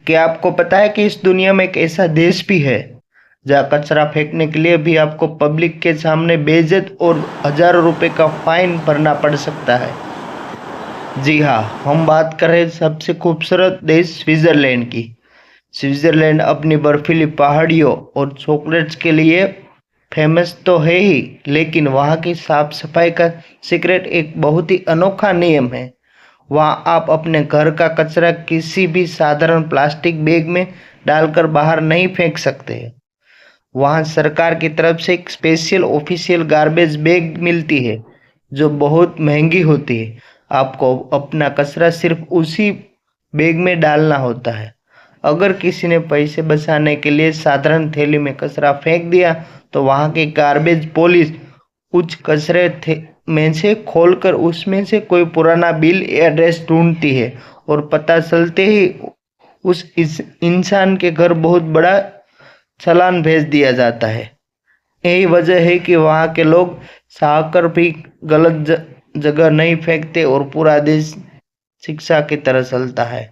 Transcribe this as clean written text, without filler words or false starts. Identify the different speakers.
Speaker 1: क्या आपको पता है कि इस दुनिया में एक ऐसा देश भी है जहाँ कचरा फेंकने के लिए भी आपको पब्लिक के सामने बेइज्जत और हजारों रुपए का फाइन भरना पड़ सकता है। जी हाँ, हम बात कर रहे हैं सबसे खूबसूरत देश स्विट्जरलैंड की। स्विट्जरलैंड अपनी बर्फीली पहाड़ियों और चॉकलेट्स के लिए फेमस तो है ही, लेकिन वहाँ की साफ सफाई का सीक्रेट एक बहुत ही अनोखा नियम है। वहाँ आप अपने घर का कचरा किसी भी साधारण प्लास्टिक बैग में डालकर बाहर नहीं फेंक सकते। वहाँ सरकार की तरफ से एक स्पेशल ऑफिशियल गार्बेज बैग मिलती है जो बहुत महंगी होती है। आपको अपना कचरा सिर्फ उसी बैग में डालना होता है। अगर किसी ने पैसे बचाने के लिए साधारण थैली में कचरा फेंक दिया तो वहाँ की गार्बेज पुलिस कुछ कचरे में से खोलकर उसमें से कोई पुराना बिल या एड्रेस ढूंढती है और पता चलते ही इस इंसान के घर बहुत बड़ा चालान भेज दिया जाता है। यही वजह है कि वहाँ के लोग चाहकर भी गलत जगह नहीं फेंकते और पूरा देश शिक्षा की तरह चलता है।